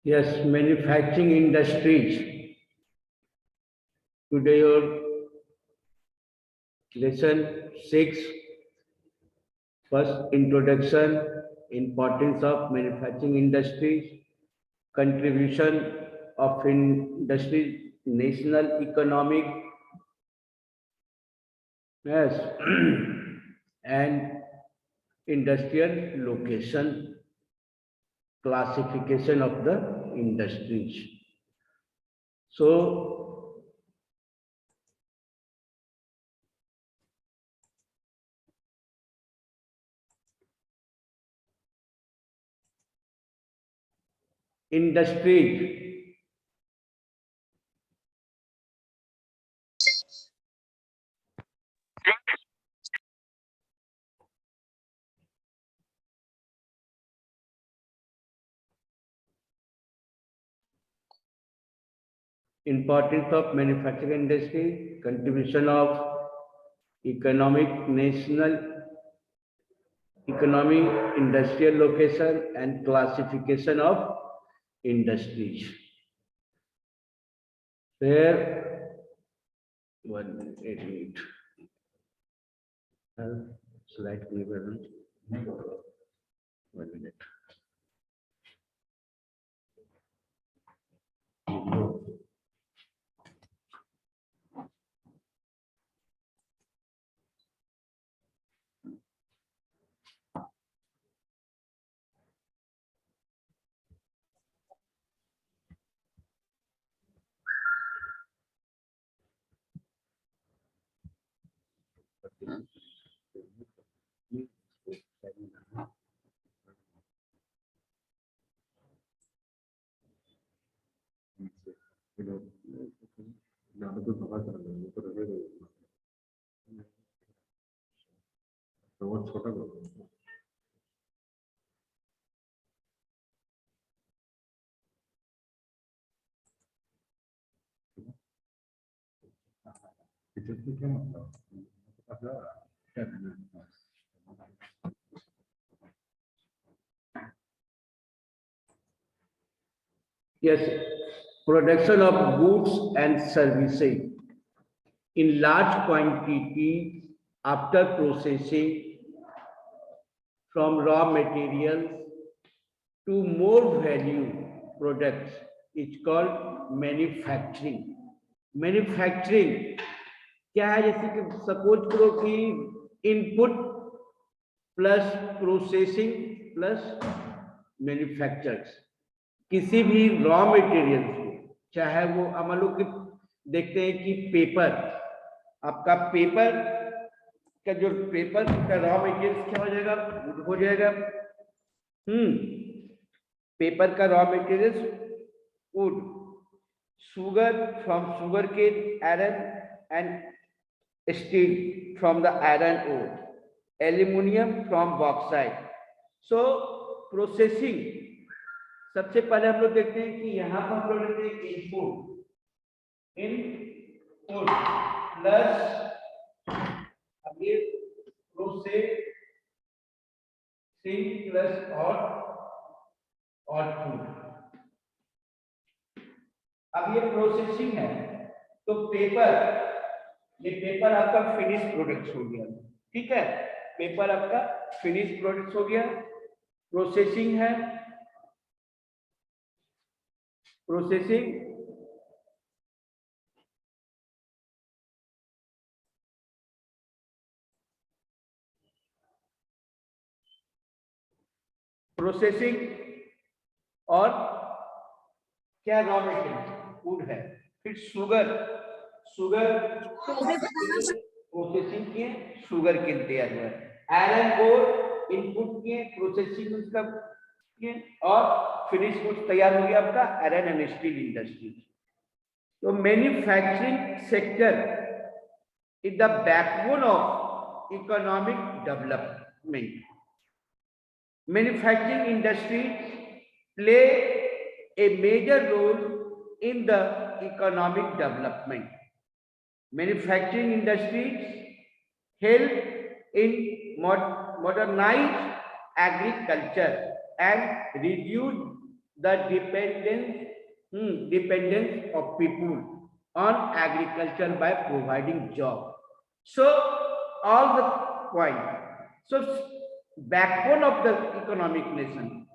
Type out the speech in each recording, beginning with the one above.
Yes, manufacturing industries. Today, your lesson 6, first introduction, importance of manufacturing industries, contribution of industry, national economic, yes, and industrial location, classification of the industries. So, industries. Importance of manufacturing industry, contribution of economic, national economy, industrial location, and classification of industries. There, 1 minute. Slide clear. 1 minute. Yes, production of goods and services in large quantity after processing from raw materials to more value products is called manufacturing. Manufacturing क्या है? जैसे कि suppose करो कि input plus processing plus manufactures, किसी भी raw materials को, चाहे वो हम लोग देखते हैं कि पेपर, आपका पेपर का जो पेपर का रॉ मटेरियल्स क्या हो जाएगा? वुड हो जाएगा। पेपर का raw materials would, sugar from sugarcane, iron and steel from the iron ore, aluminium from bauxite. So processing, सबसे पहले हम लोग देखते हैं कि यहाँ पर हम लोग लेते हैं इनपुट प्लस अब ये प्रोसेसिंग प्लस आउटपुट। अब ये प्रोसेसिंग है तो पेपर, ये पेपर आपका फिनिश प्रोडक्ट्स हो गया, ठीक है, पेपर आपका फिनिश प्रोडक्ट्स हो गया। प्रोसेसिंग है, प्रोसेसिंग प्रोसेसिंग और क्या रॉ मटेरियल फूड है। फिर शुगर, शुगर प्रोसेसिंग किए, शुगर के तैयार हुआ। आयरन ओर इनपुट किए, प्रोसेसिंग उसका किए और फिनिश गुड्स तैयार हो गया आपका आयरन एंड स्टील इंडस्ट्री। तो manufacturing sector is the backbone of economic development. Manufacturing industry play a major role in the economic development. Manufacturing industries help in modernize agriculture and reduce the dependence of people on agriculture by providing job. So all the point. So backbone of the economic nation.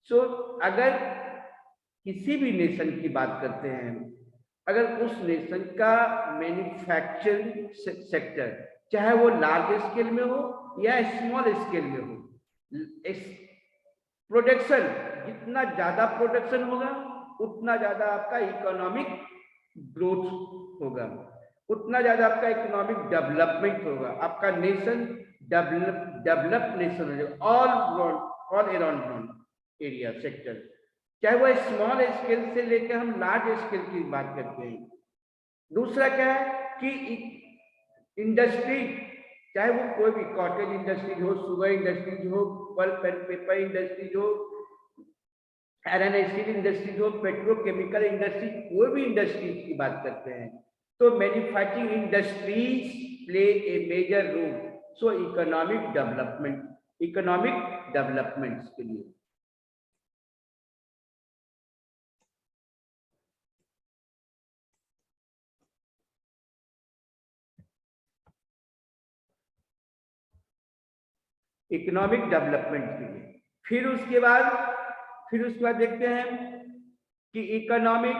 So अगर किसी भी nation की बात करते हैं, अगर उस nation का मैन्युफैक्चरिंग सेक्टर चाहे वो लार्ज स्केल में हो या स्मॉल स्केल में हो, प्रोडक्शन जितना ज्यादा प्रोडक्शन होगा उतना ज्यादा आपका इकोनॉमिक ग्रोथ होगा, उतना ज्यादा आपका इकोनॉमिक डेवलपमेंट होगा, आपका नेशन डेवलप नेशन हो जाएगा ऑल अराउंड एरिया सेक्टर, चाहे वो स्मॉल स्केल से लेकर हम लार्ज स्केल की बात करते हैं। दूसरा क्या है कि इंडस्ट्री, चाहे वो कोई भी कॉटेज इंडस्ट्रीज हो, शुगर इंडस्ट्रीज हो, पल्प एंड पेपर इंडस्ट्रीज हो, आयरन एंड स्टील इंडस्ट्रीज हो, पेट्रोकेमिकल इंडस्ट्री, कोई भी इंडस्ट्रीज की बात करते हैं तो manufacturing industries play a major role. So economic developments के लिए फिर उसके बाद देखते हैं कि economic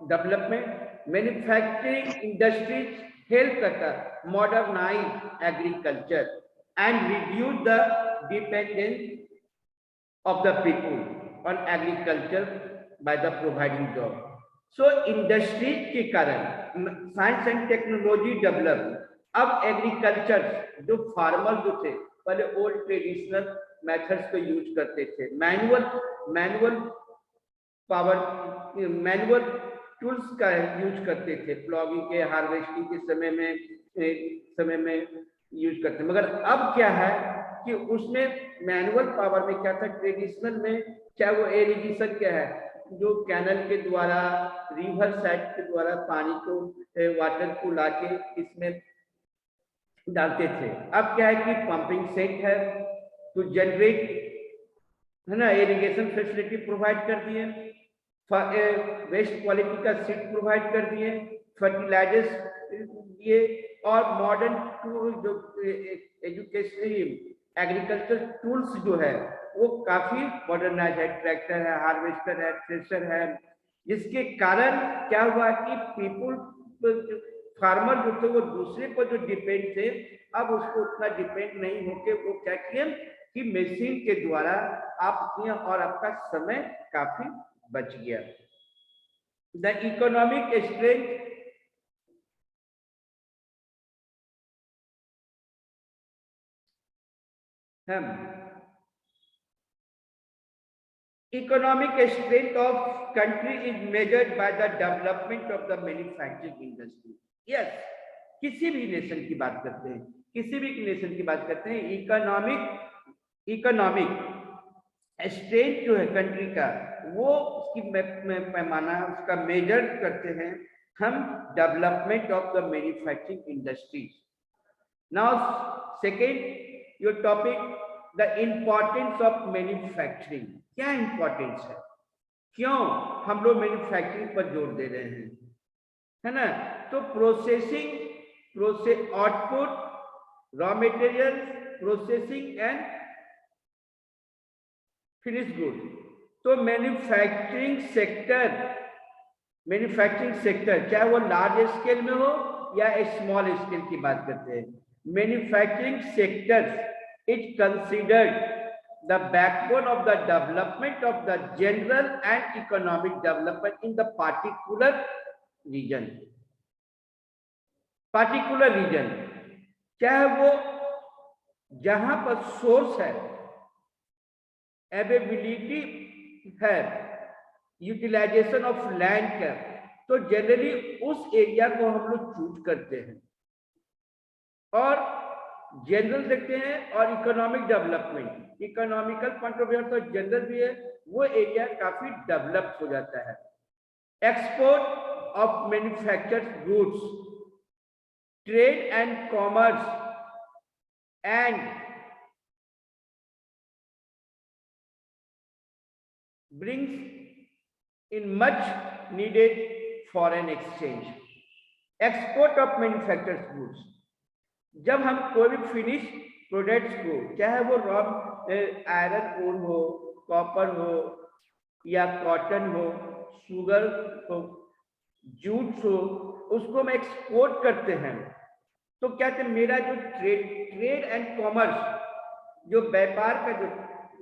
development, manufacturing industries help करता है modernize agriculture and reduce the dependence of the people on agriculture by the providing job. So industries के कारण साइंस एंड टेक्नोलॉजी डेवलप। अब एग्रीकल्चर जो फार्मर जो थे पहले ओल्ड ट्रेडिशनल मेथड्स को यूज करते थे, मैनुअल टूल्स का यूज करते थे, प्लॉगिंग के, हार्वेस्टिंग के समय में यूज करते, मगर अब क्या है कि उसमें मैनुअल पावर में क्या था, ट्रेडिशनल में चाहे वो इरिगेशन क्या है, जो कैनल के द्वारा, रिवर साइड के द्वारा पानी को, वाटर को लाके इसमें डालते थे। अब क्या है कि पंपिंग सेट है तो जनरेट, है ना, इरिगेशन फैसिलिटी प्रोवाइड कर दिए, बेस्ट क्वालिटी का सीड प्रोवाइड कर दिए, फर्टिलाइजर्स दिए, और मॉडर्न टूल जो एजुकेशन एग्रीकल्चर टूल्स जो है वो काफी मॉडर्नाइज है, ट्रैक्टर है, हार्वेस्टर है, थ्रेशर है, जिसके कारण क्या हुआ कि फार्मर जो थे वो दूसरे पर जो डिपेंड थे, अब उसको उतना डिपेंड नहीं होके वो क्या किए कि मशीन के द्वारा आप किए और आपका समय काफी बच गया। The economic strength economic strength of country is measured by the development of the manufacturing industry. Yes, किसी भी नेशन की बात करते हैं, इकोनॉमिक स्ट्रेंथ जो है कंट्री का, वो उसकी पैमाना उसका मेजर करते हैं हम development of the manufacturing industries. Now second your topic, the importance of manufacturing. क्या इंपॉर्टेंस है, क्यों हम लोग मैन्युफैक्चरिंग पर जोर दे रहे हैं, है ना? तो process output, raw material, processing and finish good. तो मैन्युफैक्चरिंग सेक्टर चाहे वो लार्ज स्केल में हो या स्मॉल स्केल की बात करते हैं, manufacturing sector is considered the backbone of the development of the general and economic development in the particular region, चाहे वो जहां पर सोर्स है, अवेलेबिलिटी है, यूटिलाइजेशन ऑफ लैंड है, तो जनरली उस एरिया को हम लोग चूज करते हैं और जनरल देखते हैं, और economic development, economical point of view तो जनरल भी है, वो एरिया काफी डेवलप हो जाता है। Export of manufactured goods, trade and commerce and brings in much needed foreign exchange. Export of manufactured goods. जब हम कोई भी फिनिश प्रोडक्ट्स को, चाहे वो रॉ आयरन ओर हो, कॉपर हो या कॉटन हो, शुगर हो, जूट हो, उसको हम एक्सपोर्ट करते हैं, तो क्या कहते हैं, मेरा जो ट्रेड एंड कॉमर्स, जो व्यापार का जो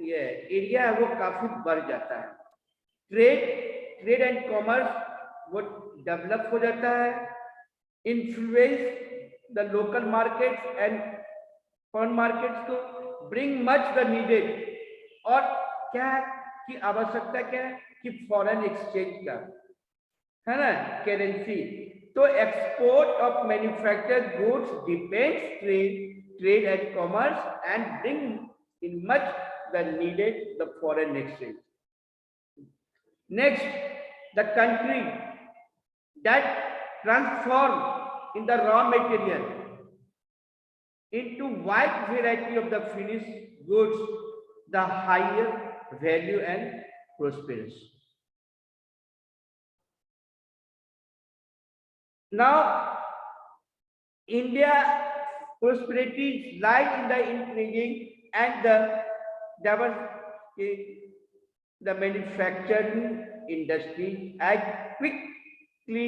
ये एरिया है वो काफी बढ़ जाता है। ट्रेड एंड कॉमर्स वो डेवलप हो जाता है, influence the local markets and foreign markets को, ब्रिंग मच द नीडेड, और क्या है कि आवश्यकता क्या है कि फॉरेन एक्सचेंज का है ना, करेंसी। तो export of manufactured goods depends trade and commerce and bring in much the needed the foreign exchange. Next, the country that transform in the raw material into wide variety of the finished goods, the higher value and prosperous. Now, India prosperity lies in the increasing and the diversity the manufacturing industry as quickly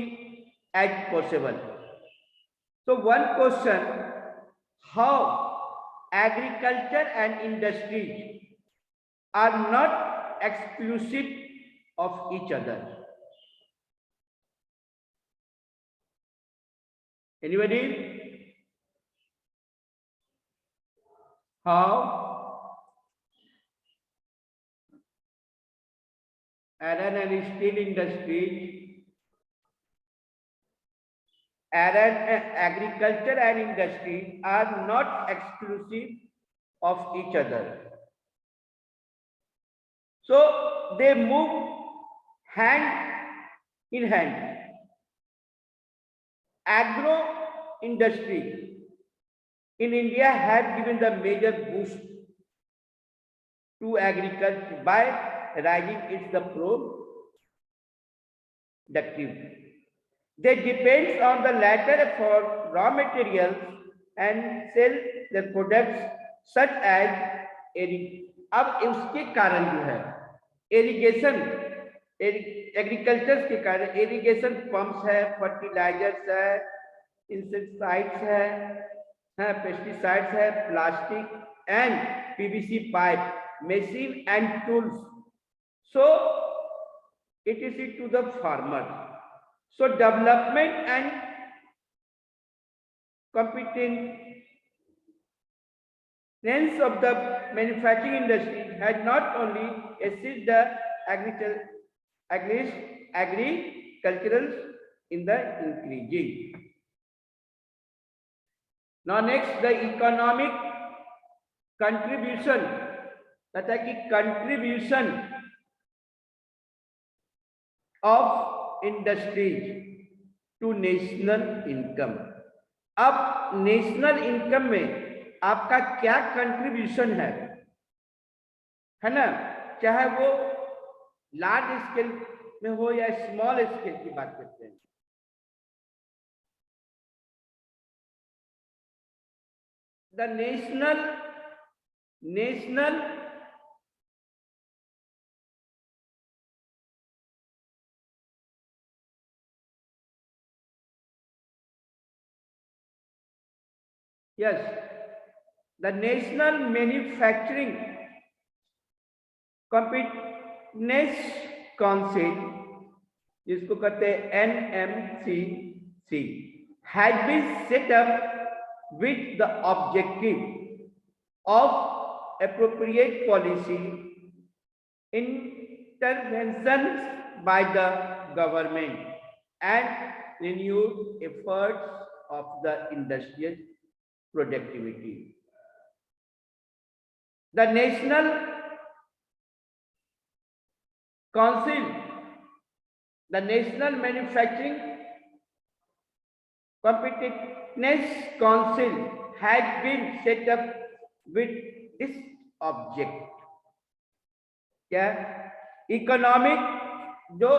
as possible. So one question, how agriculture and industry are not exclusive of each other? Anybody? How iron and steel industry, agriculture and industry are not exclusive of each other. So they move hand in hand. Agro industry in India has given the major boost to agriculture by rising its the productive. They depend on the latter for raw materials and sell their products such as अब उसके कारण जो है irrigation, agriculture के कारण irrigation pumps है, fertilisers है, insecticides है, पेस्टिसाइड्स है, plastic and PVC pipe, machine and tools. So it is to the farmer. So development and competence of the manufacturing industry has not only assisted the agricultural in the increasing. Now next, the economic contribution, तथा कि contribution of industries to national income. अब national income में आपका क्या contribution है ना, चाहे वो लार्ज स्केल में हो या स्मॉल स्केल की बात करते हैं। The national Yes, the National Manufacturing Competitiveness Council, जिसको कहते हैं NMCC, has been set up with the objective of appropriate policy interventions by the government and renewed efforts of the industrial productivity. The National Council, the National Manufacturing Competitiveness Council has been set up with this object. क्या economic जो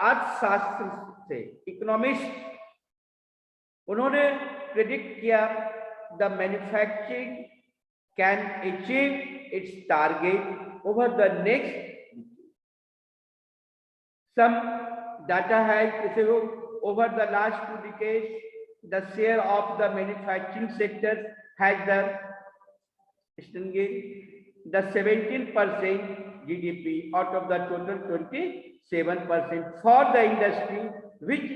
अर्थशास्त्र से economist उन्होंने predict किया the manufacturing can achieve it's target over the next some data has over the last 2 decades the share of the manufacturing sector has the 17% GDP out of the total 27% for the industry, which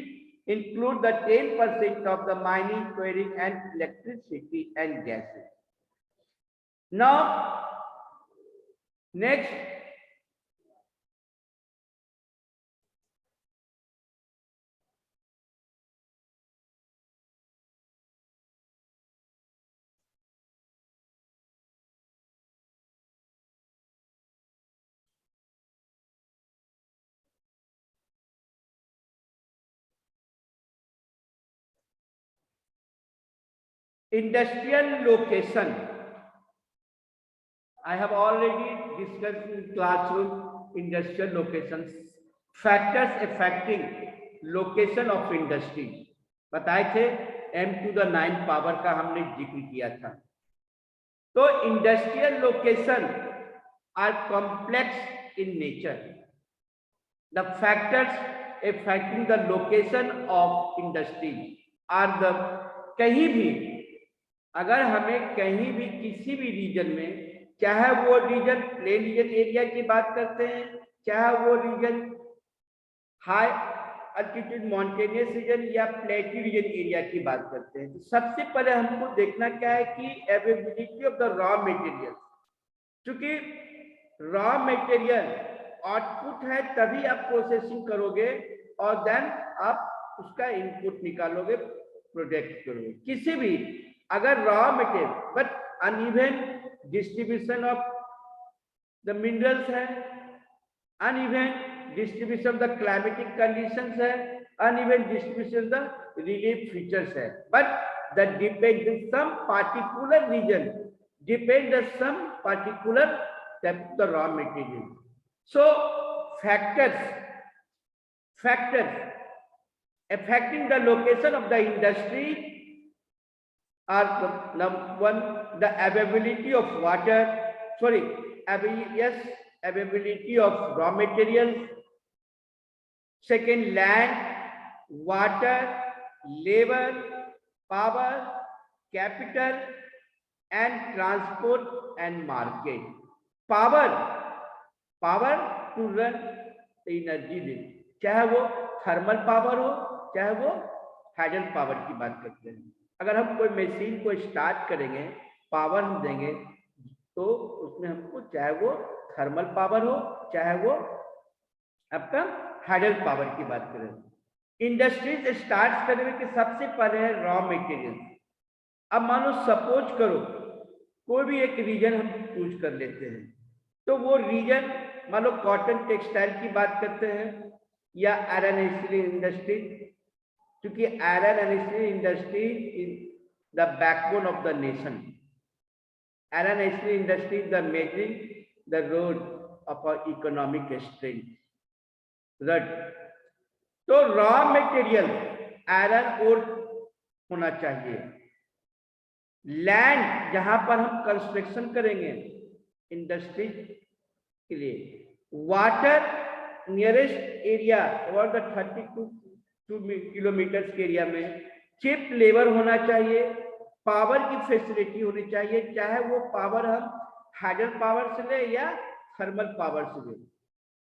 include the 10% of the mining, quarrying and electricity and gases. Now next, industrial location. I have already discussed in classroom industrial locations. Factors affecting location of industry बताए थे, m to the 9 power का हमने जिक्र किया था. तो industrial location are complex in nature. The factors affecting the location of industry are the कहीं भी अगर हमें कहीं भी किसी भी रीजन में, चाहे वो रीजन प्लेन रीजन एरिया की बात करते हैं, चाहे वो region high altitude mountainous region या प्लेटी रीजन एरिया की बात करते हैं, तो सबसे पहले हमको देखना क्या है कि availability of the raw material. क्योंकि रॉ मटेरियल आउटपुट है तभी आप प्रोसेसिंग करोगे और देन आप उसका इनपुट निकालोगे, प्रोडक्ट करोगे. किसी भी अगर raw material but uneven distribution of the minerals है, uneven distribution of the climatic conditions है, uneven distribution the relief features है, but the depend some particular region depend some particular type of the raw material. So factors affecting the location of the industry are number one, the availability of water, availability of raw materials. Second, land, water, labor, power, capital and transport and market. Power to run energy they, चाहे वो thermal power हो चाहे वो hydel power की बात करते हैं. अगर हम कोई मशीन को स्टार्ट करेंगे, पावर हम देंगे तो उसमें हमको चाहे वो थर्मल पावर हो चाहे वो आपका हाइडल पावर की बात करें. इंडस्ट्रीज स्टार्ट करने के सबसे पहले है रॉ मटेरियल. अब मान लो सपोज करो कोई भी एक रीजन हम चूज कर लेते हैं, तो वो रीजन मान लो कॉटन टेक्सटाइल की बात करते हैं या आयरन एंड स्टील इंडस्ट्री, क्योंकि iron and steel industry is the backbone of the nation. Iron and steel industry is the measuring the rod of our economic strength. तो रॉ मटेरियल आयरन ओर होना चाहिए. Land जहां पर हम construction करेंगे industry के लिए. Water nearest area over the 32 kilometre के एरिया में. चिप लेबर होना चाहिए. पावर की फैसिलिटी होनी चाहिए, चाहे वो पावर हम हाइडल पावर से ले या थर्मल पावर से ले.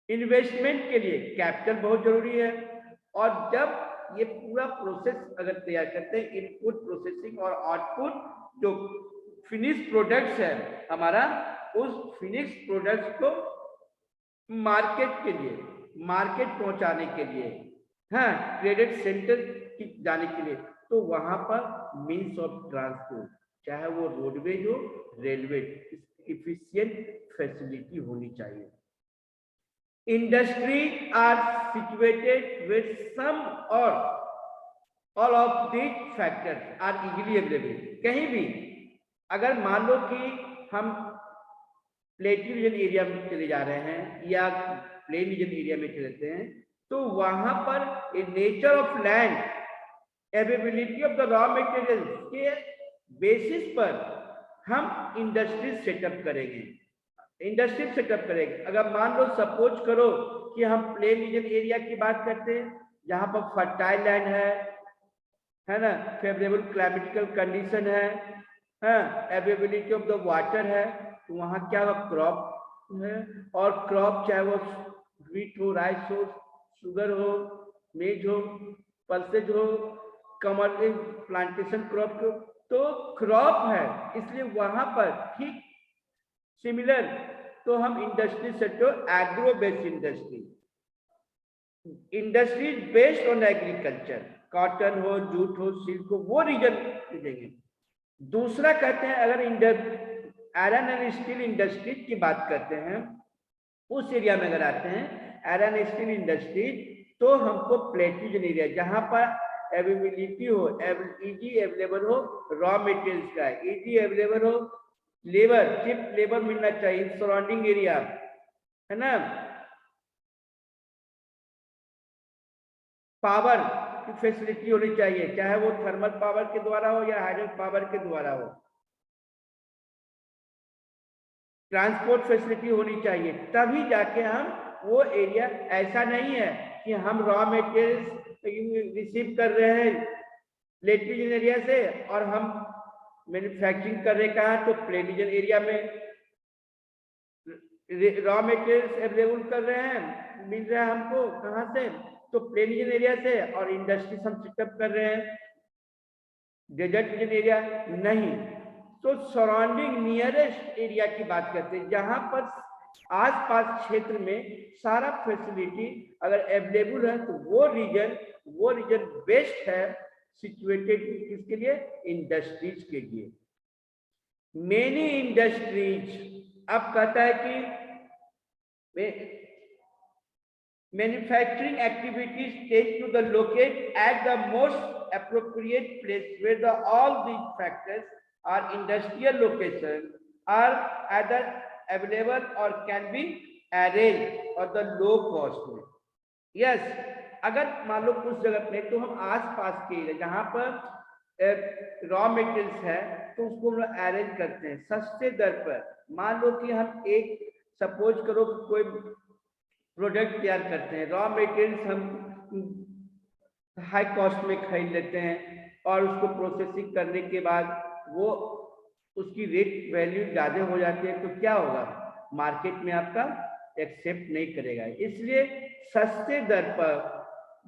इन्वेस्टमेंट के लिए कैपिटल बहुत जरूरी है. और जब ये पूरा प्रोसेस अगर तैयार करते हैं, इनपुट प्रोसेसिंग और आउटपुट, जो फिनिश प्रोडक्ट्स है हमारा, उस फिनिश प्रोडक्ट्स को मार्केट के लिए, मार्केट पहुंचाने के लिए, हाँ ट्रेडेड सेंटर जाने के लिए, तो वहां पर मीन्स ऑफ ट्रांसपोर्ट, चाहे वो रोडवेज हो रेलवे, इफिशिएंट फैसिलिटी होनी चाहिए. Industry are situated with some और all of these factors are easily available. कहीं भी अगर मान लो कि हम प्लेटू रीजन एरिया में चले जा रहे हैं या प्लेन रीजन एरिया में चलते हैं, तो वहां पर nature of land, availability of the raw material के बेसिस पर हम इंडस्ट्री सेटअप करेंगे। इंडस्ट्री सेटअप करेंगे। अगर मान लो सपोज करो कि हम प्लेन रीजन एरिया की बात करते हैं, जहां पर फर्टाइल लैंड है ना, फेवरेबल क्लाइमेटिकल कंडीशन है, अवेलेबिलिटी ऑफ द वाटर है, तो वहां क्या क्रॉप है, और क्रॉप चाहे वो व्हीट हो, राइस हो, शुगर हो, मेज हो, पल्सेज हो, कमर्शियल प्लांटेशन क्रॉप हो, तो क्रॉप है, इसलिए वहां पर ठीक सिमिलर तो हम industry sector agro based industry based on agriculture, cotton हो, जूट हो, सिल्क हो, वो रीजन देंगे। दूसरा कहते हैं अगर आयरन एंड स्टील इंडस्ट्रीज की बात करते हैं, उस एरिया में अगर आते हैं आयरन स्टील इंडस्ट्रीज, तो हमको प्लेटू एरिया जहां पर अवेलेबिलिटी हो, इजी अवेलेबल हो रॉ मटेरियल्स का, इजी अवेलेबल हो लेबर, चिप लेबर मिलना चाहिए सराउंडिंग एरिया, है ना, पावर की फैसिलिटी होनी चाहिए, चाहे वो थर्मल पावर के द्वारा हो या हाइड्रो पावर के द्वारा हो, ट्रांसपोर्ट फैसिलिटी होनी चाहिए, तभी जाके हम वो एरिया, ऐसा नहीं है कि हम रॉ मटेरियल्स रिसीव कर रहे हैं प्लेटू एरिया से और हम मैन्युफैक्चरिंग कर रहे कहा, तो प्लेटू एरिया में रॉ मटेरियल्स अवेलेबल कर रहे हैं, मिल रहा है हमको कहां से, तो प्लेन रीजन एरिया से, और इंडस्ट्रीज हम सेटअप कर रहे हैं डेजर्ट रीजन एरिया नहीं, तो सराउंडिंग नियरेस्ट एरिया की बात करते हैं, जहां पर आसपास क्षेत्र में सारा फैसिलिटी अगर अवेलेबल है, तो वो रीजन बेस्ट है सिचुएटेड किसके लिए, इंडस्ट्रीज के लिए। मेनी इंडस्ट्रीज, अब कहता है कि manufacturing activities take to the locate at the most appropriate place where all these factors are industrial location are either available or can be arranged or the low cost में। yes, अगर मान लो कुछ जगह पे तो हम आसपास के जहां पर रॉ मटेरियल्स है तो उसको हम अरेंज करते हैं सस्ते दर पर। मान लो कि हम एक सपोज करो कोई प्रोडक्ट तैयार करते हैं, रॉ मटेरियल्स हम हाई कॉस्ट में खरीद लेते हैं और उसको प्रोसेसिंग करने के बाद वो उसकी रेट वैल्यू ज़्यादा हो जाती है, तो क्या होगा, मार्केट में आपका एक्सेप्ट नहीं करेगा। इसलिए सस्ते दर पर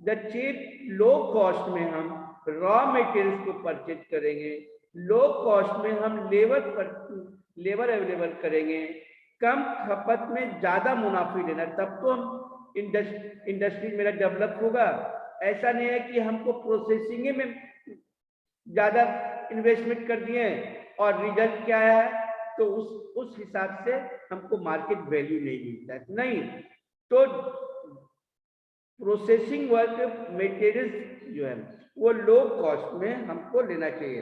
द चीप लो कॉस्ट में हम रॉ मटेरियल्स को परचेज करेंगे, लो कॉस्ट में हम लेबर अवेलेबल करेंगे, कम खपत में ज़्यादा मुनाफी लेना, तब तो हम इंडस्ट्री मेरा डेवलप होगा। ऐसा नहीं है कि हमको प्रोसेसिंग में ज्यादा इन्वेस्टमेंट कर दिए और रिजल्ट क्या है, तो उस हिसाब से हमको मार्केट वैल्यू नहीं मिलता है, नहीं। तो प्रोसेसिंग वर्क मटेरियल्स जो है वो लो कॉस्ट में हमको लेना चाहिए।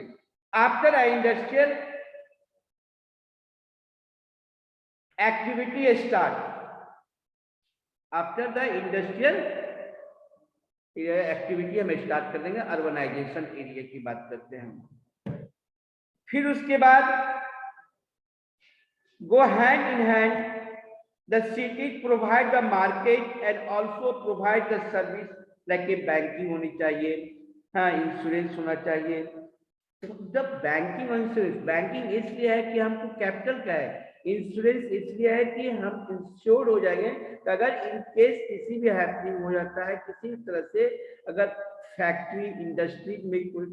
After industrial activity start, after the industrial activity हम स्टार्ट कर देंगे, अर्बनाइजेशन एरिया की बात करते हैं। फिर उसके बाद go hand in hand the city provide the market and also provide the service, like a banking होनी चाहिए, हाँ इंश्योरेंस होना चाहिए। जब बैंकिंग और इंश्योरेंस, बैंकिंग इसलिए है कि हमको कैपिटल का है, इंश्योरेंस इसलिए है कि हम इंश्योर्ड हो जाएंगे, तो अगर इन केस किसी भी हैपनिंग हो जाता है, किसी तरह से अगर फैक्ट्री इंडस्ट्री में कोई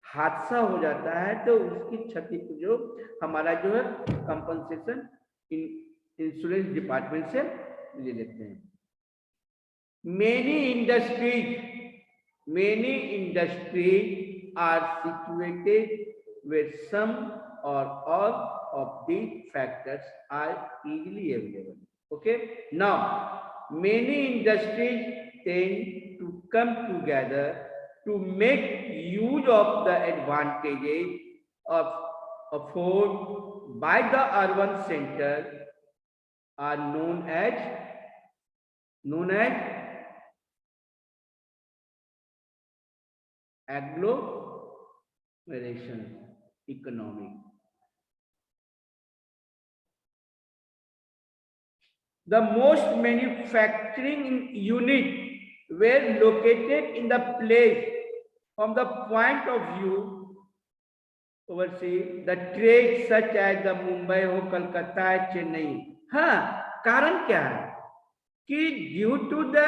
हादसा हो जाता है, तो उसकी क्षति को जो हमारा जो है कंपनसेशन इंश्योरेंस डिपार्टमेंट से ले लेते हैं। Many industries are situated where some or all of these factors are easily available. Okay, now many industries tend to come together to make use of the advantages of afforded by the urban center are known as agglomeration economy. The most manufacturing unit were located in the place from the point of view overseas, the trade such as the Mumbai हो, कलकत्ता है, चेन्नई. हाँ, कारण क्या है कि due to the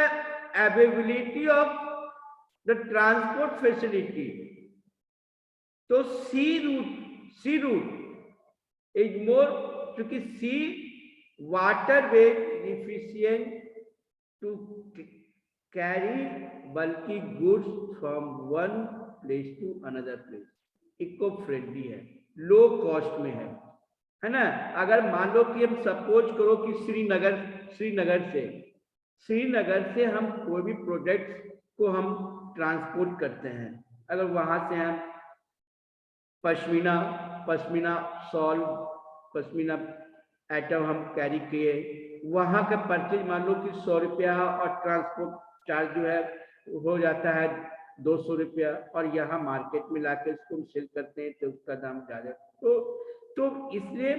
availability of the transport facility, तो sea route is more, क्योंकि sea waterway efficient to carry bulky goods from one place to another place. Eco friendly है, लो कॉस्ट में है ना. अगर मान लो कि हम सपोज करो कि श्रीनगर से हम कोई भी प्रोडक्ट को हम ट्रांसपोर्ट करते हैं, अगर वहां से हम पश्मीना शॉल, पश्मीना आइटम हम कैरी किए, वहां का परचेज मान लो कि 100 रुपया और ट्रांसपोर्ट चार्ज जो है हो जाता है 200 रुपया, और यहाँ मार्केट में लाके इसको हम सेल करते हैं तो उसका दाम ज्यादा. तो इसलिए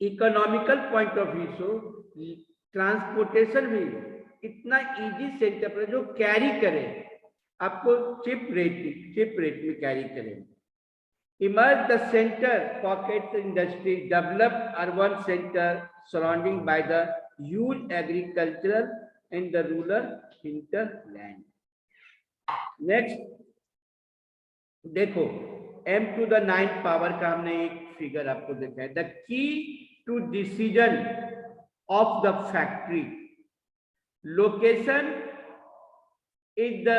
इकोनॉमिकल पॉइंट ऑफ व्यू से ट्रांसपोर्टेशन भी इतना इजी सेटअप है जो कैरी करे, आपको चिप रेट में कैरी करे. Emerge the center pockets industry, develop urban center surrounding by the huge agricultural and the rural hinterland. Next देखो, m to the 9 पावर का हमने एक फिगर आपको देखा है. The key to decision of the factory location is the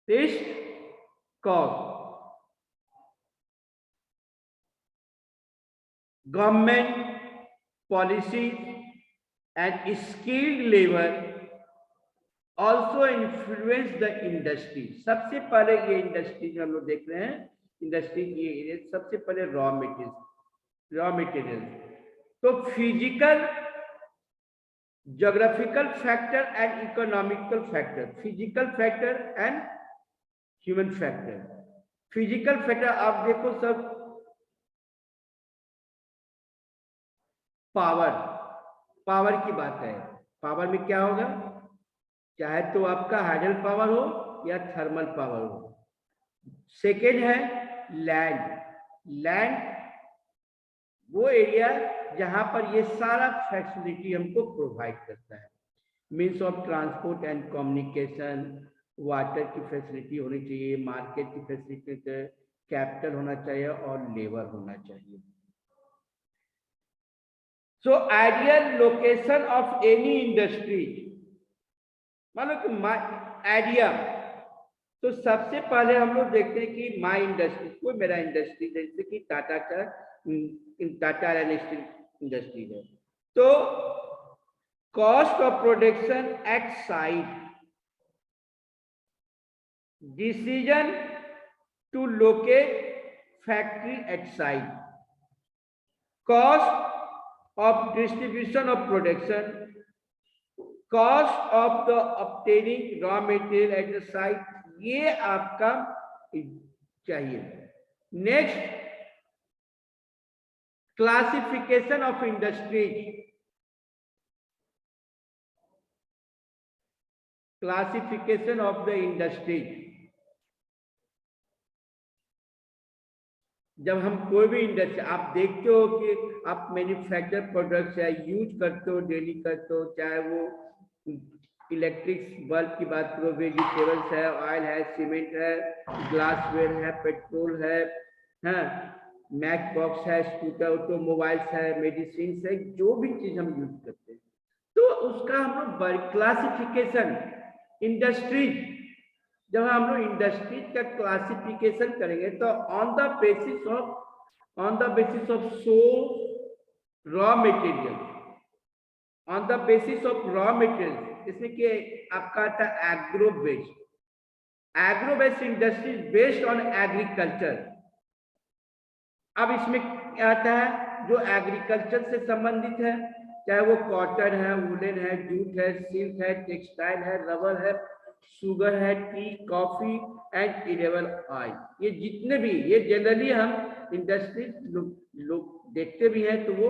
fixed cost. Government policy and skilled labour also influence the industry. सबसे पहले ये इंडस्ट्री जो हम लोग देख रहे हैं, इंडस्ट्री ये सबसे पहले रॉ मटेरियल. तो physical, geographical factor and economical factor, physical factor and human factor. Physical factor आप देखो सब, पावर की बात है. पावर में क्या होगा, चाहे तो आपका हाइडल पावर हो या थर्मल पावर हो. सेकेंड है लैंड, वो एरिया जहां पर ये सारा फैसिलिटी हमको प्रोवाइड करता है. Means of transport and communication, water की फैसिलिटी होनी चाहिए, मार्केट की फैसिलिटी, कैपिटल होना चाहिए और लेबर होना चाहिए. So ideal location of any industry, मानो कि आइडिया, तो सबसे पहले हम लोग देखते हैं कि माई इंडस्ट्री, कोई मेरा इंडस्ट्री, जैसे कि टाटा इंडस्ट्री है, तो cost of production at site, decision to locate factory at site, cost of distribution of production, cost of the obtaining raw material at the site, ये आपका चाहिए. Next, classification of industries, classification of the industries. जब हम कोई भी industry, आप देखते हो कि आप मैन्युफैक्चर प्रोडक्ट्स है यूज करते हो, डेली करते हो, चाहे वो इलेक्ट्रिक बल्ब की बात करो, वेजिटेबल्स है, ऑयल है, सीमेंट है, ग्लासवेयर है, पेट्रोल है, मैच बॉक्स है, स्कूटर, ऑटोमोबाइल्स है, मेडिसिन है, जो भी चीज हम यूज करते हैं, तो उसका हम लोग क्लासिफिकेशन इंडस्ट्रीज, जब हम लोग इंडस्ट्रीज का क्लासिफिकेशन करेंगे तो on the basis of source raw material, on the basis of raw material, इसमें कि आपका आता है agro based. Agro based industry based on agriculture. अब इसमें क्या आता है, जो एग्रीकल्चर से संबंधित है, चाहे वो कॉटन है, वुलन है, जूट है, सिल्क है, टेक्सटाइल है, रबर है, शुगर है, T, coffee and edible oil, ये जितने भी, ये जनरली हम इंडस्ट्रीज लोग देखते भी हैं तो वो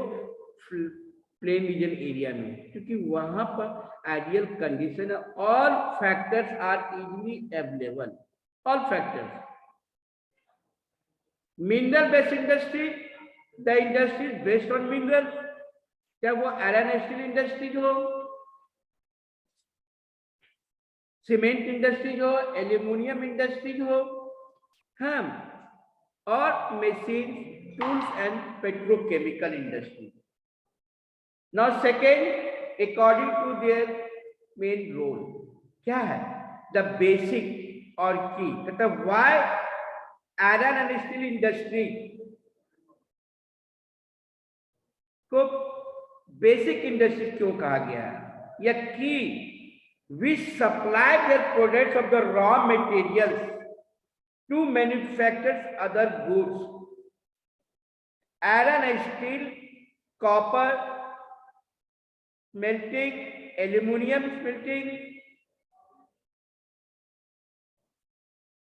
प्लेन रीजन एरिया में, क्योंकि वहां पर आइडियल कंडीशन है, all factors are easily available, all factors. Mineral based industry, the industry based on mineral, चाहे वो आयरन स्टील इंडस्ट्रीज हो, सीमेंट इंडस्ट्रीज हो, एल्यूमिनियम इंडस्ट्रीज हो, हाँ, और machine, tools and petrochemical industry. Now second, according to their main role, क्या है, the basic और की, मतलब why iron and steel industry को बेसिक इंडस्ट्री क्यों कहा गया है, या की which supply their products of the raw materials to manufacture other goods. Iron and steel, copper smelting, aluminum smelting,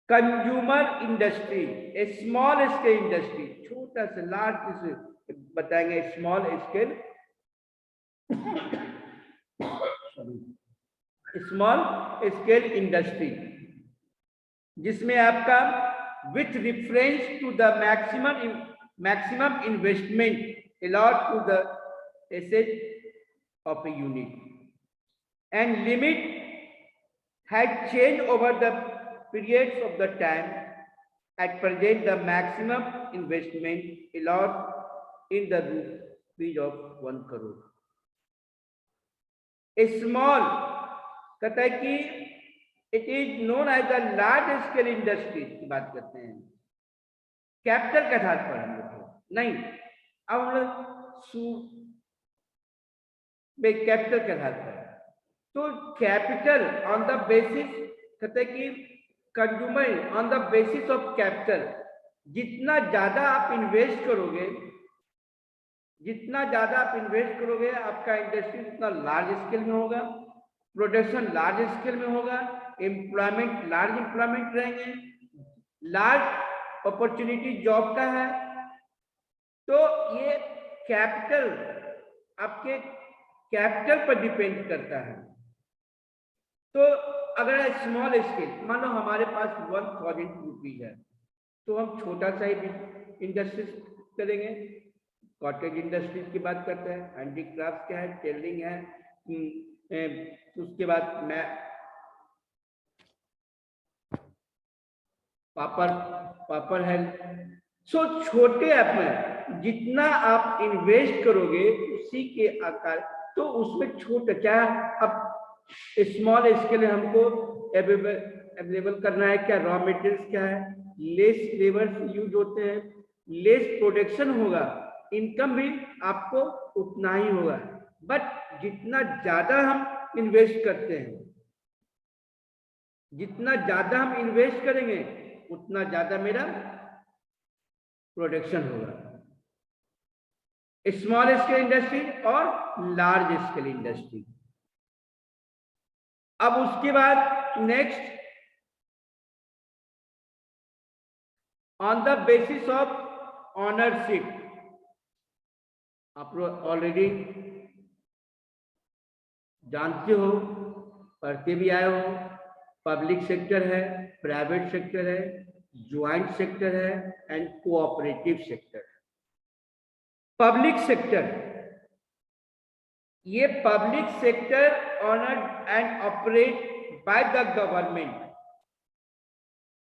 consumer industry, a small scale industry, छोटा सा large बताएंगे, small scale, small scale industry, जिसमें आपका with reference to the maximum investment allowed to the asset of a unit and limit had change over the periods of the time, at present the maximum investment allowed in the rupees of 1 crore. A small कहता है कि it is known as the large scale industry की बात करते हैं, capital के आधार पर हम लोग नहीं, अब हम लोग कैपिटल के आधार पर, तो कैपिटल ऑन द बेसिस, कहते हैं कि consumer on the basis of capital, जितना ज्यादा आप इन्वेस्ट करोगे, जितना ज्यादा आप इन्वेस्ट करोगे, आपका इंडस्ट्री उतना लार्ज स्केल में होगा, प्रोडक्शन लार्ज स्केल में होगा, एम्प्लॉयमेंट लार्ज एम्प्लॉयमेंट रहेंगे, लार्ज अपॉर्चुनिटी जॉब का है। तो ये कैपिटल आपके कैपिटल पर डिपेंड करता है। तो अगर स्मॉल स्केल, मान लो हमारे पास 1000 रुपीज है, तो हम छोटा सा ही इंडस्ट्री करेंगे, कॉटेज इंडस्ट्रीज की बात करते हैं, हैंडीक्राफ्ट क्या है, टेलरिंग है, उसके बाद मैं पापड़ है। सो छोटे ऐप में जितना आप इन्वेस्ट करोगे उसी के आकार, तो उसमें छोटा क्या, अब स्मॉल स्केल हमको अवेलेबल करना है, क्या रॉ मटेरियल्स क्या है, लेस लेबर यूज होते हैं, लेस प्रोडक्शन होगा, इनकम भी आपको उतना ही होगा, बट जितना ज्यादा हम इन्वेस्ट करते हैं, जितना ज्यादा हम इन्वेस्ट करेंगे उतना ज्यादा मेरा प्रोडक्शन होगा। स्मॉल स्केल इंडस्ट्री और लार्ज स्केल इंडस्ट्री। अब उसके बाद next, on the basis of ownership, आप लोग ऑलरेडी जानते हो, पढ़ते भी आए हो, पब्लिक सेक्टर है, प्राइवेट सेक्टर है, ज्वाइंट सेक्टर है एंड कोऑपरेटिव सेक्टर है। पब्लिक सेक्टर, ये public sector honoured and operate by the government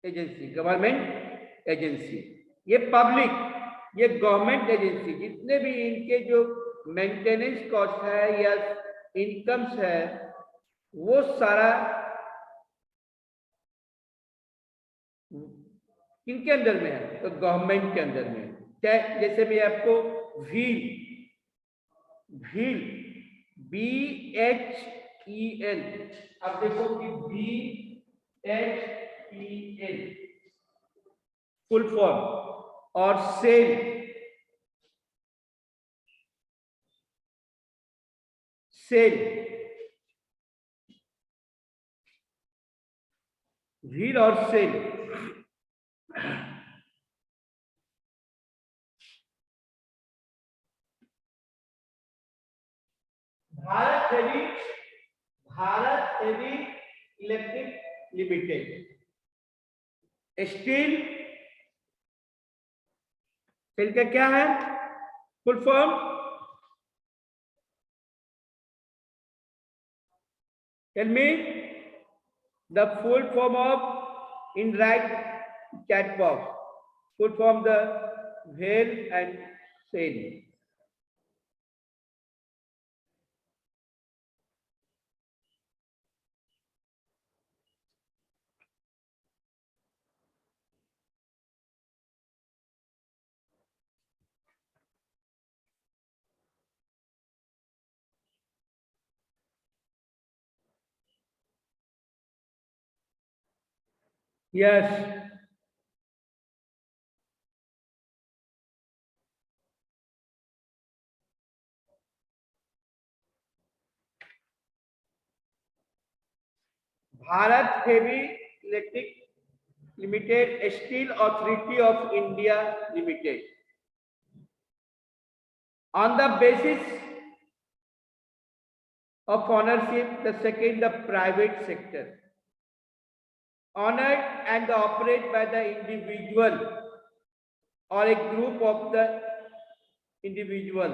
agency, government agency, ये पब्लिक, ये गवर्नमेंट एजेंसी, जितने भी इनके जो मेंटेनेंस कॉस्ट है या इनकम्स है, वो सारा किनके अंदर में है, तो गवर्नमेंट के अंदर में। जैसे मैं आपको व्हील BHEL, अब देखो कि BHEL full form, or SAIL, व्हील और SAIL, Bharat heavy electric limited, steel, SAIL का क्या है full form? Tell me the full form of, in right chat box, full form the whale and sail. Yes. Bharat Heavy Electric Limited, Steel Authority of India Limited. On the basis of ownership, the second, the private sector. Owned and operated by the individual or a group of the individual.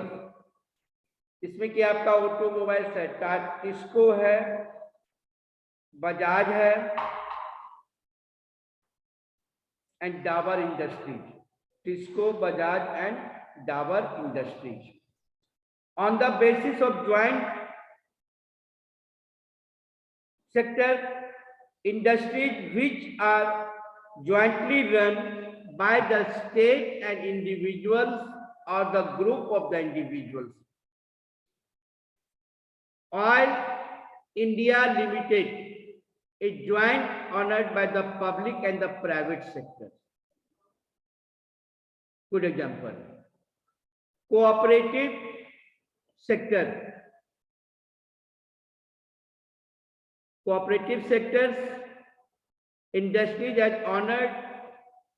इसमें क्या आपका automobile है, टिस्को है, बजाज है and Dabur industries. TISCO, Bajaj and Dabur industries. On the basis of joint sector industries which are jointly run by the state and individuals or the group of the individuals. Oil India Limited, a joint owned by the public and the private sector. Good example. Cooperative sector. Cooperative sectors, industries that owned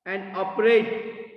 and operate